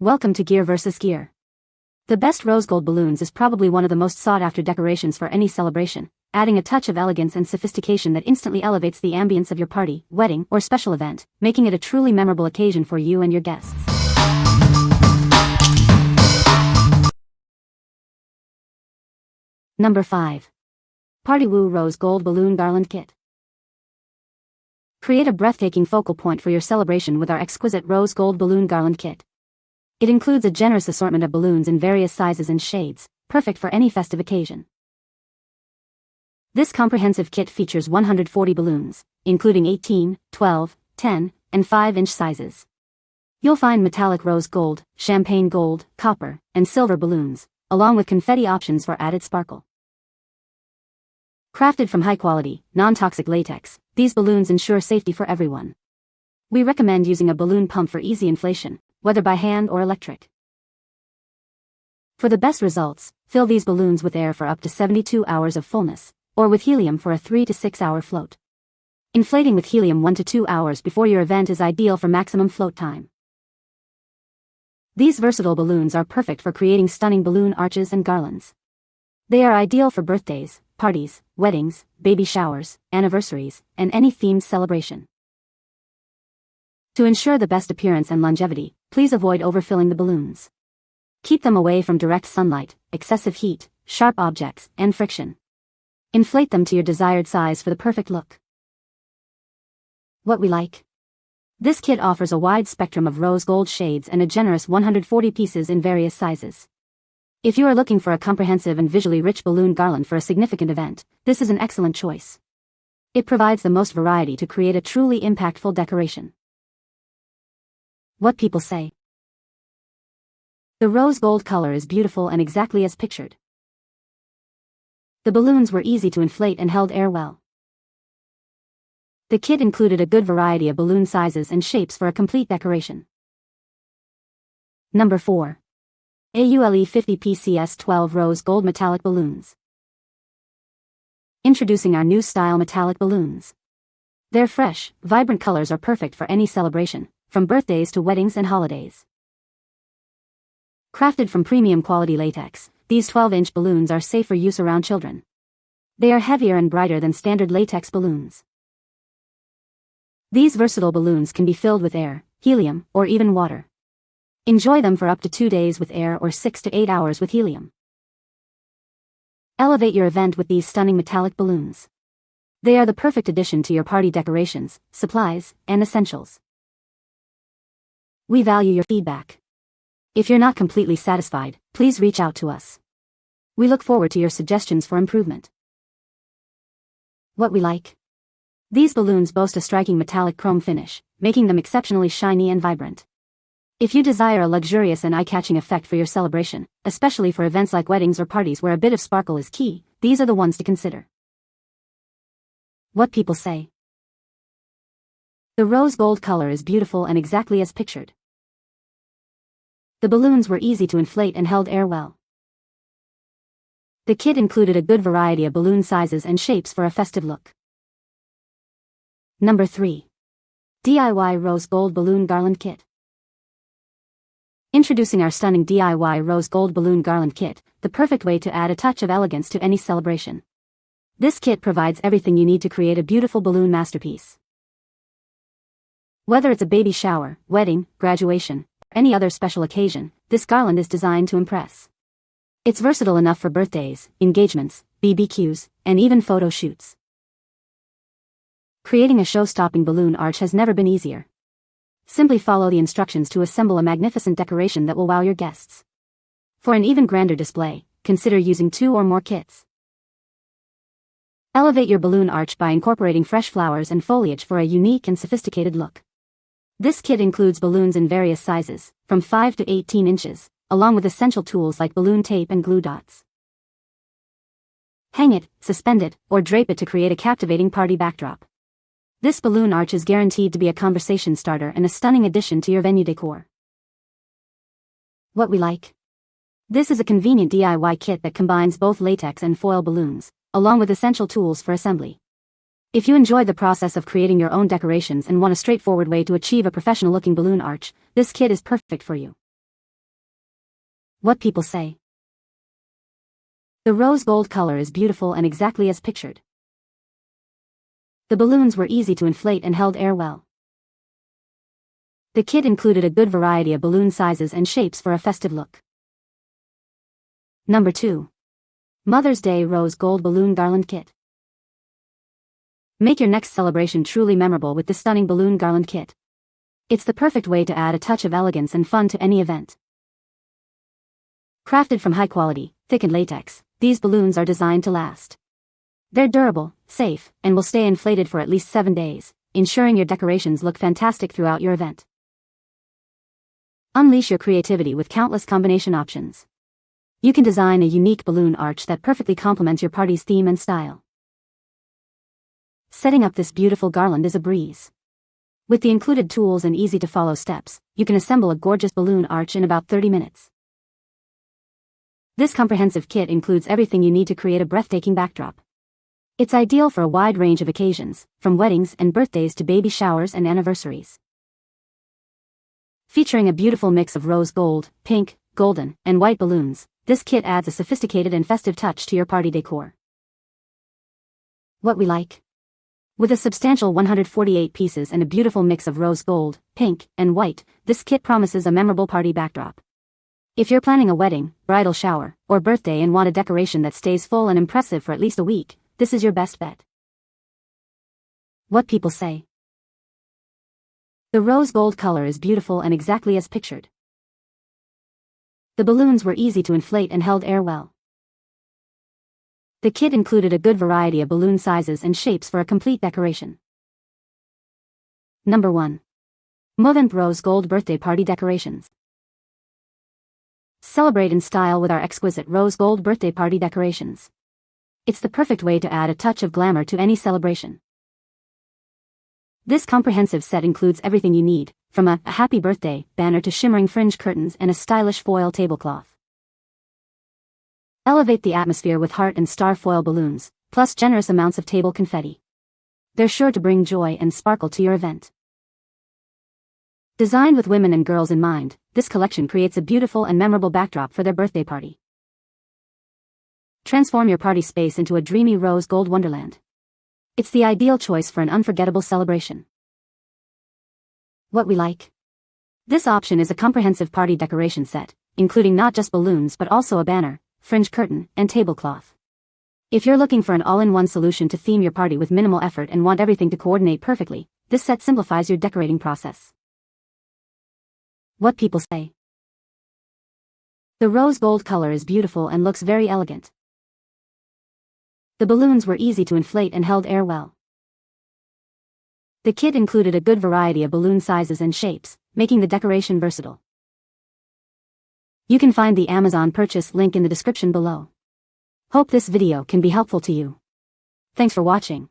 Welcome to Gear vs. Gear. The best rose gold balloons is probably one of the most sought-after decorations for any celebration, adding a touch of elegance and sophistication that instantly elevates the ambience of your party, wedding, or special event, making it a truly memorable occasion for you and your guests. Number 5. PartyWoo Rose Gold Balloon Garland Kit. Create a breathtaking focal point for your celebration with our exquisite rose gold balloon garland kit. It includes a generous assortment of balloons in various sizes and shades, perfect for any festive occasion. This comprehensive kit features 140 balloons, including 18, 12, 10, and 5-inch sizes. You'll find metallic rose gold, champagne gold, copper, and silver balloons, along with confetti options for added sparkle. Crafted from high-quality, non-toxic latex, these balloons ensure safety for everyone. We recommend using a balloon pump for easy inflation, whether by hand or electric. For the best results, fill these balloons with air for up to 72 hours of fullness, or with helium for a 3 to 6 hour float. Inflating with helium 1 to 2 hours before your event is ideal for maximum float time. These versatile balloons are perfect for creating stunning balloon arches and garlands. They are ideal for birthdays, parties, weddings, baby showers, anniversaries, and any themed celebration. To ensure the best appearance and longevity, please avoid overfilling the balloons. Keep them away from direct sunlight, excessive heat, sharp objects, and friction. Inflate them to your desired size for the perfect look. What we like. This kit offers a wide spectrum of rose gold shades and a generous 140 pieces in various sizes. If you are looking for a comprehensive and visually rich balloon garland for a significant event, this is an excellent choice. It provides the most variety to create a truly impactful decoration. What people say. The rose gold color is beautiful and exactly as pictured. The balloons were easy to inflate and held air well. The kit included a good variety of balloon sizes and shapes for a complete decoration. Number 4. AULE 50 PCS 12 Rose Gold Metallic Balloons. Introducing our new style metallic balloons. Their fresh, vibrant colors are perfect for any celebration, from birthdays to weddings and holidays. Crafted from premium quality latex, these 12-inch balloons are safe for use around children. They are heavier and brighter than standard latex balloons. These versatile balloons can be filled with air, helium, or even water. Enjoy them for up to 2 days with air or 6 to 8 hours with helium. Elevate your event with these stunning metallic balloons. They are the perfect addition to your party decorations, supplies, and essentials. We value your feedback. If you're not completely satisfied, please reach out to us. We look forward to your suggestions for improvement. What we like. These balloons boast a striking metallic chrome finish, making them exceptionally shiny and vibrant. If you desire a luxurious and eye-catching effect for your celebration, especially for events like weddings or parties where a bit of sparkle is key, these are the ones to consider. What people say. The rose gold color is beautiful and exactly as pictured. The balloons were easy to inflate and held air well. The kit included a good variety of balloon sizes and shapes for a festive look. Number 3. DIY Rose Gold Balloon Garland Kit. Introducing our stunning DIY Rose Gold Balloon Garland Kit, the perfect way to add a touch of elegance to any celebration. This kit provides everything you need to create a beautiful balloon masterpiece. Whether it's a baby shower, wedding, graduation, or any other special occasion, this garland is designed to impress. It's versatile enough for birthdays, engagements, BBQs, and even photo shoots. Creating a show-stopping balloon arch has never been easier. Simply follow the instructions to assemble a magnificent decoration that will wow your guests. For an even grander display, consider using 2 or more kits. Elevate your balloon arch by incorporating fresh flowers and foliage for a unique and sophisticated look. This kit includes balloons in various sizes, from 5 to 18 inches, along with essential tools like balloon tape and glue dots. Hang it, suspend it, or drape it to create a captivating party backdrop. This balloon arch is guaranteed to be a conversation starter and a stunning addition to your venue decor. What we like. This is a convenient DIY kit that combines both latex and foil balloons, along with essential tools for assembly. If you enjoy the process of creating your own decorations and want a straightforward way to achieve a professional-looking balloon arch, this kit is perfect for you. What people say. The rose gold color is beautiful and exactly as pictured. The balloons were easy to inflate and held air well. The kit included a good variety of balloon sizes and shapes for a festive look. Number 2. Mother's Day Rose Gold Balloon Garland Kit. Make your next celebration truly memorable with this stunning balloon garland kit. It's the perfect way to add a touch of elegance and fun to any event. Crafted from high-quality, thickened latex, these balloons are designed to last. They're durable, safe, and will stay inflated for at least 7 days, ensuring your decorations look fantastic throughout your event. Unleash your creativity with countless combination options. You can design a unique balloon arch that perfectly complements your party's theme and style. Setting up this beautiful garland is a breeze. With the included tools and easy-to-follow steps, you can assemble a gorgeous balloon arch in about 30 minutes. This comprehensive kit includes everything you need to create a breathtaking backdrop. It's ideal for a wide range of occasions, from weddings and birthdays to baby showers and anniversaries. Featuring a beautiful mix of rose gold, pink, golden, and white balloons, this kit adds a sophisticated and festive touch to your party decor. What we like. With a substantial 148 pieces and a beautiful mix of rose gold, pink, and white, this kit promises a memorable party backdrop. If you're planning a wedding, bridal shower, or birthday and want a decoration that stays full and impressive for at least a week, this is your best bet. What people say. The rose gold color is beautiful and exactly as pictured. The balloons were easy to inflate and held air well. The kit included a good variety of balloon sizes and shapes for a complete decoration. Number 1. MOVINPE Rose Gold Birthday Party Decorations. Celebrate in style with our exquisite rose gold birthday party decorations. It's the perfect way to add a touch of glamour to any celebration. This comprehensive set includes everything you need, from a happy birthday banner to shimmering fringe curtains and a stylish foil tablecloth. Elevate the atmosphere with heart and star foil balloons, plus generous amounts of table confetti. They're sure to bring joy and sparkle to your event. Designed with women and girls in mind, this collection creates a beautiful and memorable backdrop for their birthday party. Transform your party space into a dreamy rose gold wonderland. It's the ideal choice for an unforgettable celebration. What we like. This option is a comprehensive party decoration set, including not just balloons but also a banner, fringe curtain, and tablecloth. If you're looking for an all-in-one solution to theme your party with minimal effort and want everything to coordinate perfectly, this set simplifies your decorating process. What people say. The rose gold color is beautiful and looks very elegant. The balloons were easy to inflate and held air well. The kit included a good variety of balloon sizes and shapes, making the decoration versatile. You can find the Amazon purchase link in the description below. Hope this video can be helpful to you. Thanks for watching.